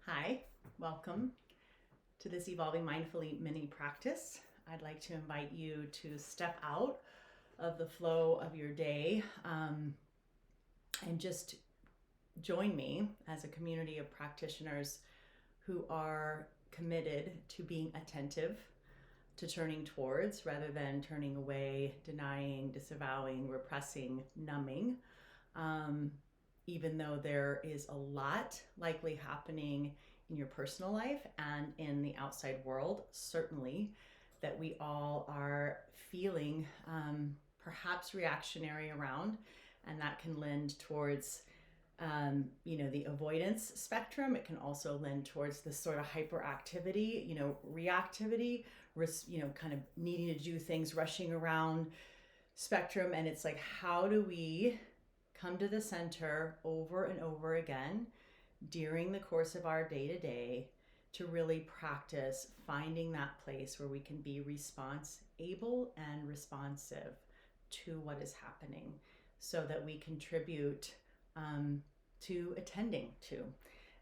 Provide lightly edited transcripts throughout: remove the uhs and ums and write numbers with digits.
Hi, welcome to this Evolving Mindfully mini practice. I'd like to invite you to step out of the flow of your day and just join me as a community of practitioners who are committed to being attentive, to turning towards rather than turning away, denying, disavowing, repressing, numbing. Even though there is a lot likely happening in your personal life and in the outside world, certainly that we all are feeling perhaps reactionary around, and that can lend towards the avoidance spectrum. It can also lend towards this sort of hyperactivity, reactivity, kind of needing to do things, rushing around spectrum. And it's like, how do we come to the center over and over again during the course of our day to day to really practice finding that place where we can be able and responsive to what is happening so that we contribute to attending to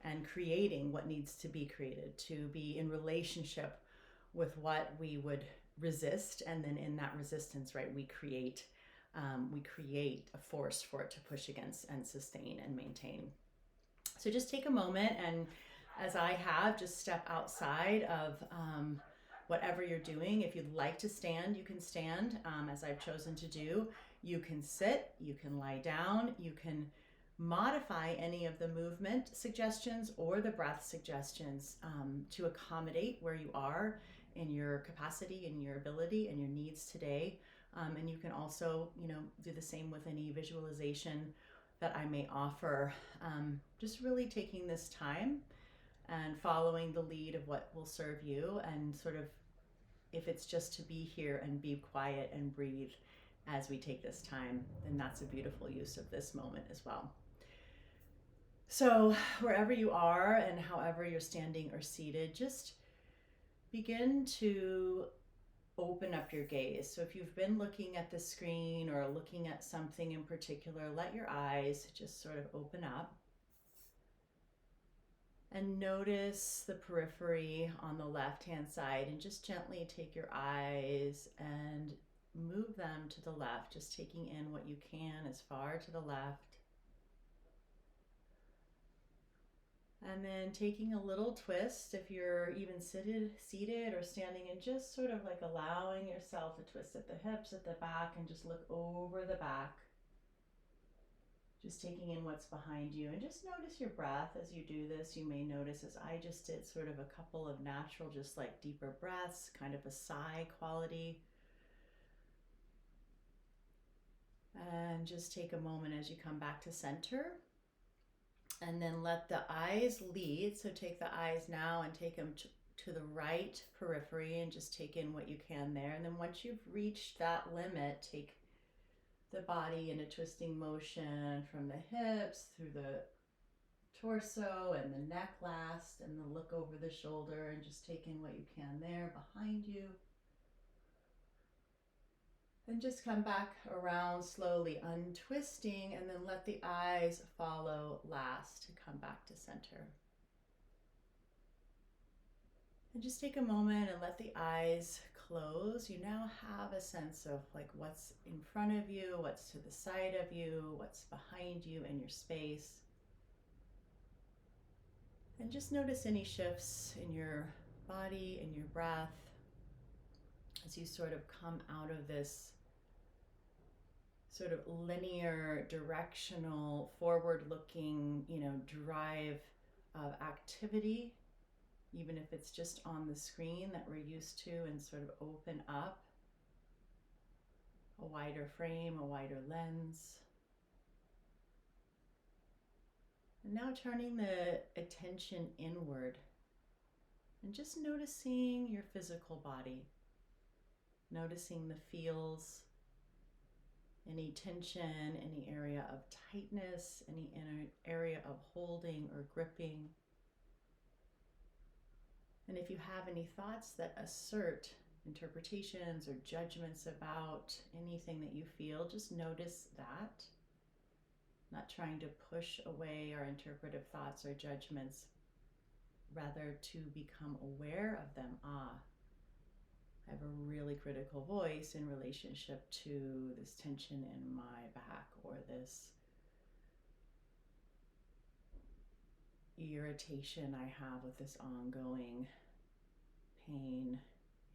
and creating what needs to be created, to be in relationship with what we would resist, and then in that resistance, right, we create a force for it to push against and sustain and maintain. So just take a moment and, as I have, just step outside of whatever you're doing. If you'd like to stand, you can stand, as I've chosen to do. You can sit, you can lie down, you can modify any of the movement suggestions or the breath suggestions to accommodate where you are in your capacity and your ability and your needs today. And you can also, do the same with any visualization that I may offer. Just really taking this time and following the lead of what will serve you, and sort of, if it's just to be here and be quiet and breathe as we take this time, then that's a beautiful use of this moment as well. So wherever you are and however you're standing or seated, just begin to open up your gaze. So if you've been looking at the screen or looking at something in particular, let your eyes just sort of open up and notice the periphery on the left-hand side, and just gently take your eyes and move them to the left, just taking in what you can as far to the left. And then taking a little twist, if you're even seated or standing, and just sort of like allowing yourself to twist at the hips, at the back, and just look over the back. Just taking in what's behind you, and just notice your breath as you do this. You may notice, as I just did, sort of a couple of natural, just like deeper breaths, kind of a sigh quality. And just take a moment as you come back to center. And then let the eyes lead. So take the eyes now and take them to the right periphery, and just take in what you can there. And then once you've reached that limit, take the body in a twisting motion from the hips through the torso and the neck last, and then look over the shoulder and just take in what you can there behind you. Then just come back around slowly, untwisting, and then let the eyes follow last to come back to center. And just take a moment and let the eyes close. You now have a sense of like what's in front of you, what's to the side of you, what's behind you in your space. And just notice any shifts in your body, in your breath, as you sort of come out of this sort of linear, directional, forward-looking, drive of activity, even if it's just on the screen that we're used to, and sort of open up a wider frame, a wider lens. And now turning the attention inward and just noticing your physical body, noticing the feels, any tension, any area of tightness, any area of holding or gripping. And if you have any thoughts that assert interpretations or judgments about anything that you feel, just notice that. Not trying to push away our interpretive thoughts or judgments, rather to become aware of them. I have a really critical voice in relationship to this tension in my back, or this irritation I have with this ongoing pain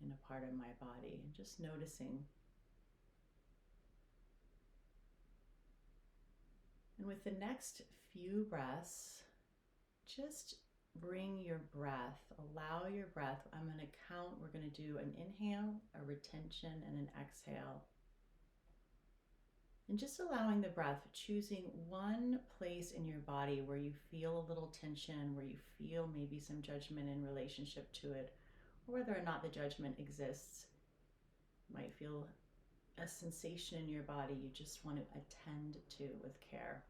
in a part of my body, and just noticing. And with the next few breaths, just bring your breath, allow your breath. I'm going to count. We're going to do an inhale, a retention, and an exhale. And just allowing the breath, choosing one place in your body where you feel a little tension, where you feel maybe some judgment in relationship to it, or whether or not the judgment exists. You might feel a sensation in your body you just want to attend to with care.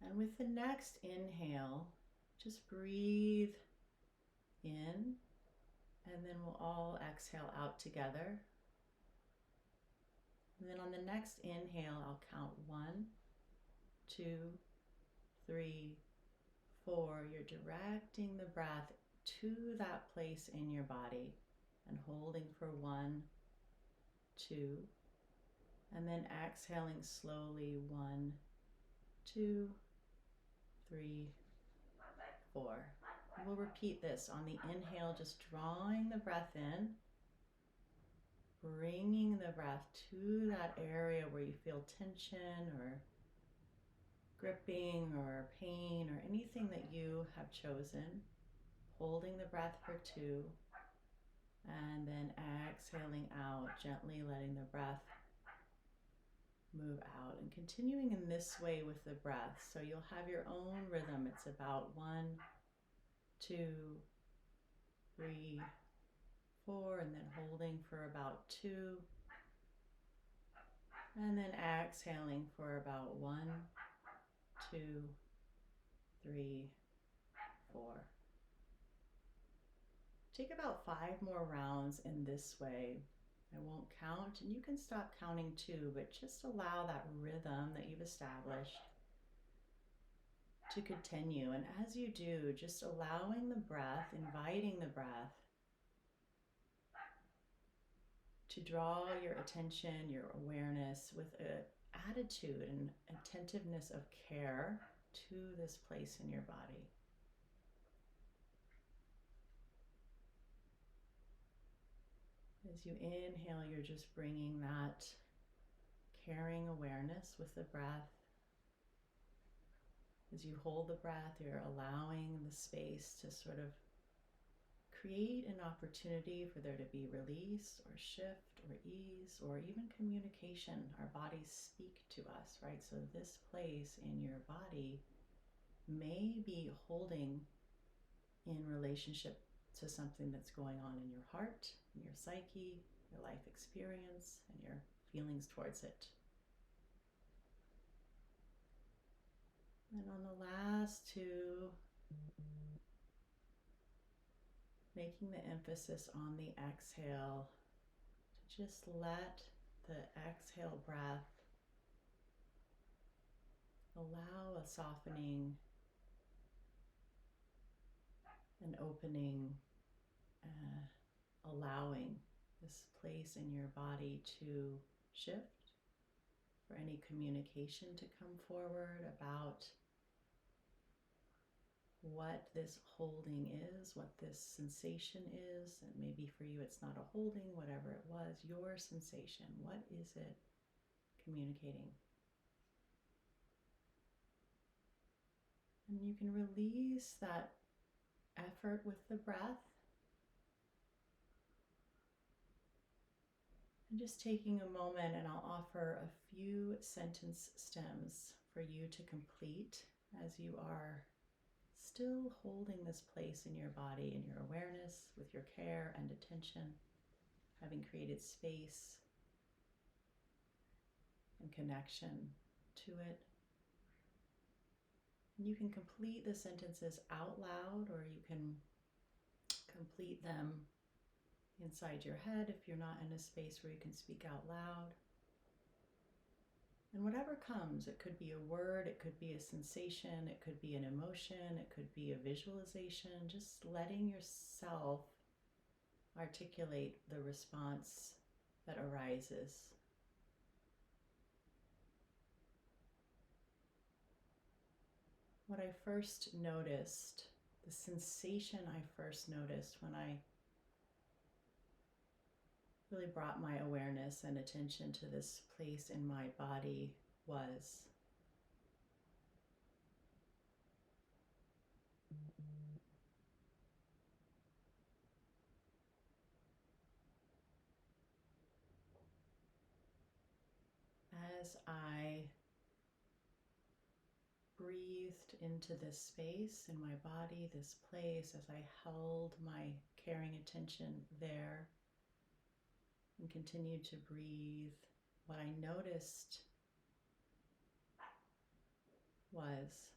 And with the next inhale, just breathe in, and then we'll all exhale out together. And then on the next inhale, I'll count 1, 2, 3, 4. You're directing the breath to that place in your body and holding for 1, 2, and then exhaling slowly 1, 2, 3, 4. And we'll repeat this on the inhale, just drawing the breath in, bringing the breath to that area where you feel tension or gripping or pain or anything that you have chosen, holding the breath for 2, and then exhaling out, gently letting the breath move out, and continuing in this way with the breath. So you'll have your own rhythm. It's about 1, 2, 3, 4, and then holding for about 2, and then exhaling for about 1, 2, 3, 4. Take about 5 more rounds in this way. I won't count, and you can stop counting too, but just allow that rhythm that you've established to continue. And as you do, just allowing the breath, inviting the breath to draw your attention, your awareness with an attitude and attentiveness of care to this place in your body. As you inhale, you're just bringing that caring awareness with the breath. As you hold the breath, you're allowing the space to sort of create an opportunity for there to be release or shift or ease or even communication. Our bodies speak to us, right? So this place in your body may be holding in relationship to something that's going on in your heart, in your psyche, your life experience, and your feelings towards it. And on the last 2, making the emphasis on the exhale, to just let the exhale breath allow a softening, an opening, allowing this place in your body to shift, for any communication to come forward about what this holding is, what this sensation is. And maybe for you it's not a holding, whatever it was, your sensation. What is it communicating? And you can release that effort with the breath. And just taking a moment, and I'll offer a few sentence stems for you to complete as you are still holding this place in your body, in your awareness, with your care and attention, having created space and connection to it. And you can complete the sentences out loud, or you can complete them inside your head if you're not in a space where you can speak out loud. And whatever comes, it could be a word, it could be a sensation, it could be an emotion, it could be a visualization, just letting yourself articulate the response that arises. What I first noticed, the sensation I first noticed when I really brought my awareness and attention to this place in my body was as I breathed into this space in my body, this place, as I held my caring attention there and continued to breathe, what I noticed was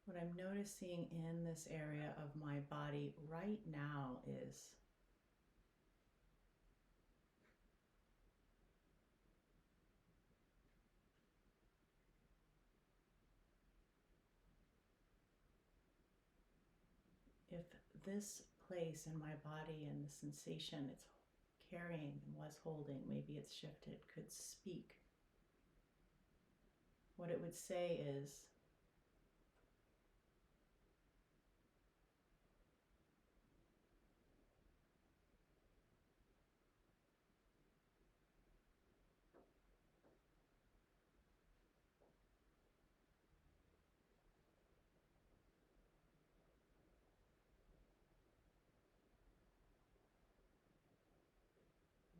what I'm noticing in this area of my body right now is if this place in my body and the sensation it's carrying and was holding, maybe it's shifted, could speak, what it would say is,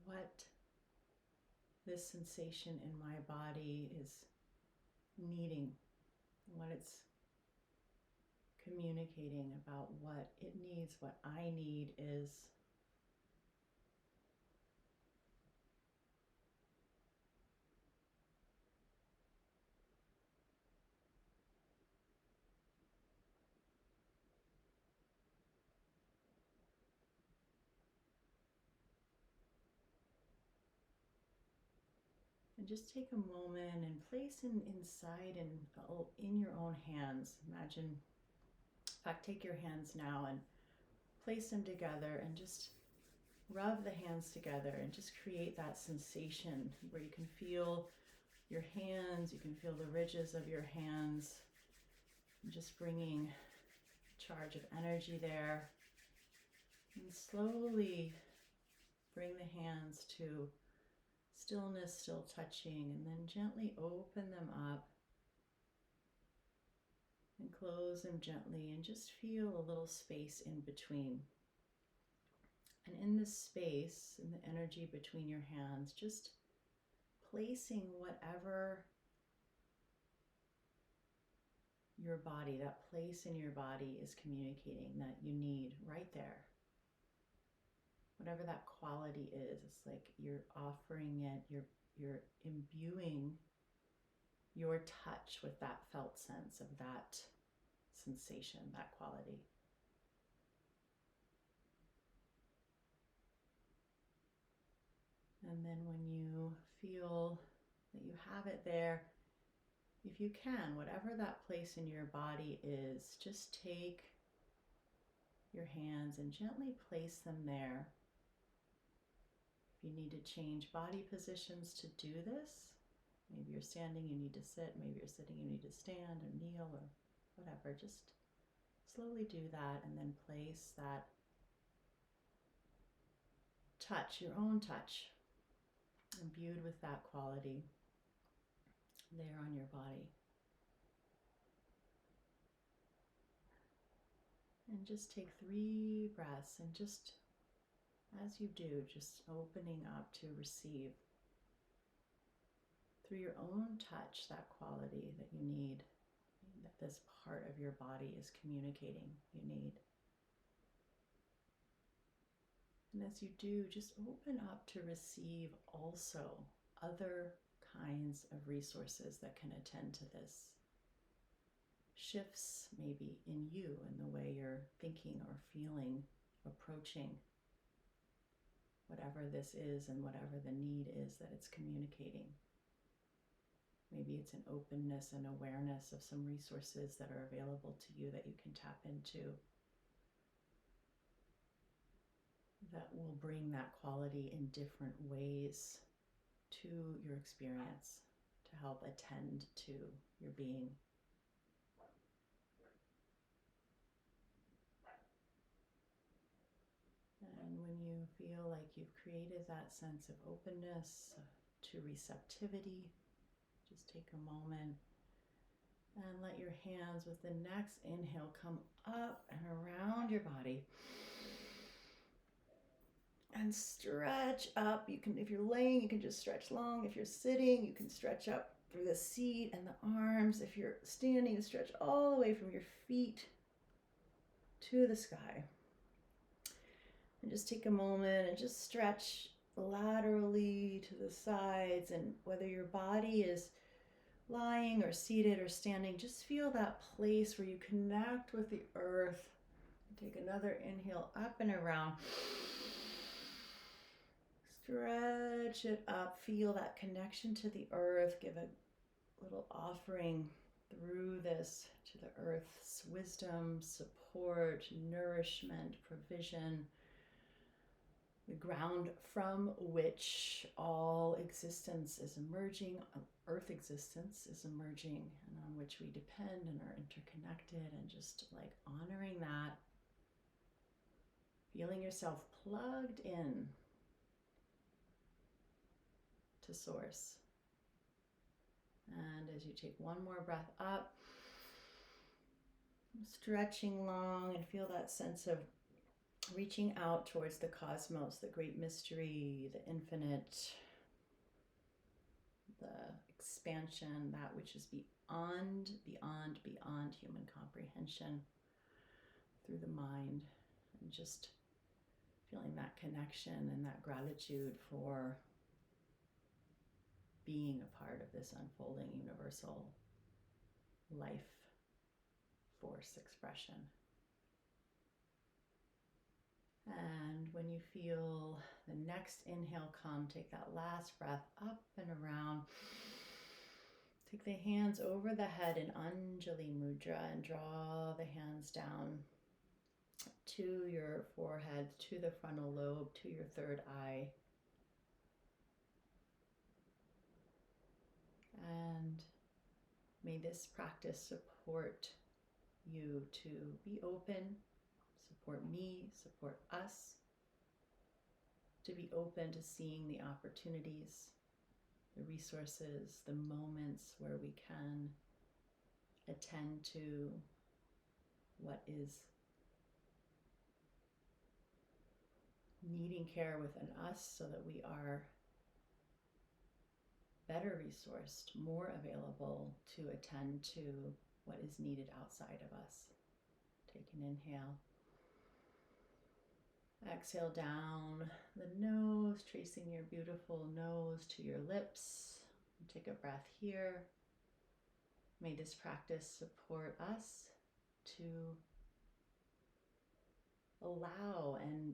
what this sensation in my body is needing, what it's communicating about what it needs, what I need is and just take a moment and place inside and in your own hands. Imagine, in fact, take your hands now and place them together and just rub the hands together and just create that sensation where you can feel your hands, you can feel the ridges of your hands, just bringing a charge of energy there. And slowly bring the hands to stillness, still touching, and then gently open them up and close them gently and just feel a little space in between. And in this space, in the energy between your hands, just placing whatever your body, that place in your body is communicating that you need right there. Whatever that quality is, it's like you're offering it, you're imbuing your touch with that felt sense of that sensation, that quality. And then when you feel that you have it there, if you can, whatever that place in your body is, just take your hands and gently place them there. If you need to change body positions to do this, maybe you're standing, you need to sit, maybe you're sitting, you need to stand or kneel or whatever, just slowly do that and then place that touch, your own touch, imbued with that quality there on your body. And just take 3 breaths and just as you do, just opening up to receive through your own touch that quality that you need, that this part of your body is communicating you need. And as you do, just open up to receive also other kinds of resources that can attend to this. Shifts maybe in you, in the way you're thinking or feeling, approaching whatever this is and whatever the need is that it's communicating. Maybe it's an openness and awareness of some resources that are available to you that you can tap into, that will bring that quality in different ways to your experience, to help attend to your being. And when you feel like you've created that sense of openness to receptivity, just take a moment and let your hands with the next inhale come up and around your body. And stretch up. You can, if you're laying, you can just stretch long. If you're sitting, you can stretch up through the seat and the arms. If you're standing, stretch all the way from your feet to the sky. And just take a moment and just stretch laterally to the sides. And whether your body is lying or seated or standing, just feel that place where you connect with the earth. Take another inhale up and around. Stretch it up. Feel that connection to the earth. Give a little offering through this to the earth's wisdom, support, nourishment, provision, the ground from which all existence is emerging, earth existence is emerging, and on which we depend and are interconnected, and just like honoring that, feeling yourself plugged in to source. And as you take one more breath up, stretching long, and feel that sense of reaching out towards the cosmos, the great mystery, the infinite, the expansion, that which is beyond human comprehension through the mind, and just feeling that connection and that gratitude for being a part of this unfolding universal life force expression. And when you feel the next inhale come, take that last breath up and around. Take the hands over the head in Anjali Mudra and draw the hands down to your forehead, to the frontal lobe, to your third eye. And may this practice support you to be open, support me, support us, to be open to seeing the opportunities, the resources, the moments where we can attend to what is needing care within us, so that we are better resourced, more available to attend to what is needed outside of us. Take an inhale. Exhale down the nose, tracing your beautiful nose to your lips. Take a breath here. May this practice support us to allow and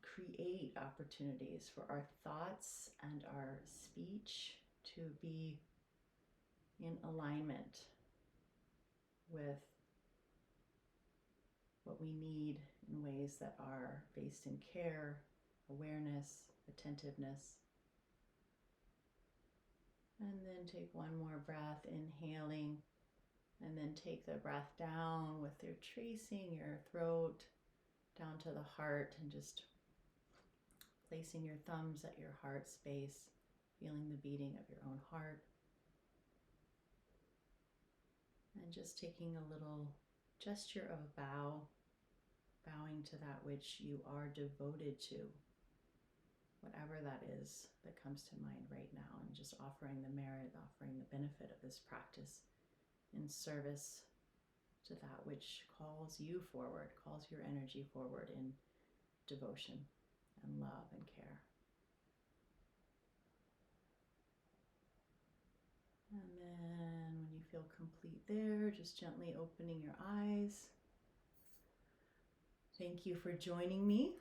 create opportunities for our thoughts and our speech to be in alignment with what we need in ways that are based in care, awareness, attentiveness. And then take one more breath, inhaling, and then take the breath down with your tracing your throat down to the heart, and just placing your thumbs at your heart space, feeling the beating of your own heart. And just taking a little gesture of a bow, bowing to that which you are devoted to, whatever that is that comes to mind right now, and just offering the merit, offering the benefit of this practice in service to that which calls you forward, calls your energy forward in devotion and love and care. feel complete there. Just gently opening your eyes. Thank you for joining me.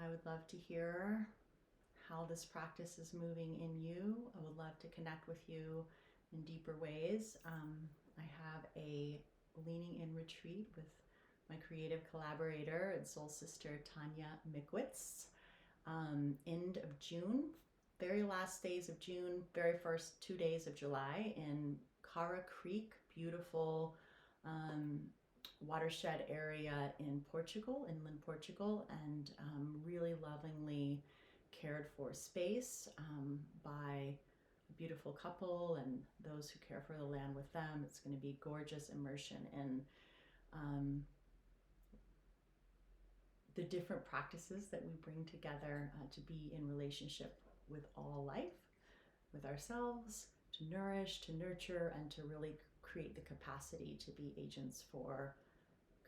I would love to hear how this practice is moving in you. I would love to connect with you in deeper ways. I have a leaning in retreat with my creative collaborator and soul sister Tanya Mikwitz. End of June, very last days of June, very first 2 days of July in Cara Creek, beautiful watershed area in Portugal, inland Portugal, and really lovingly cared for space by a beautiful couple and those who care for the land with them. It's going to be gorgeous immersion in the different practices that we bring together to be in relationship with all life, with ourselves, to nourish, to nurture, and to really create the capacity to be agents for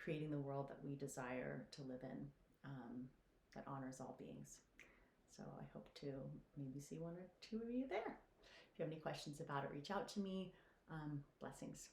creating the world that we desire to live in, that honors all beings. So I hope to maybe see one or two of you there. If you have any questions about it, reach out to me. Blessings.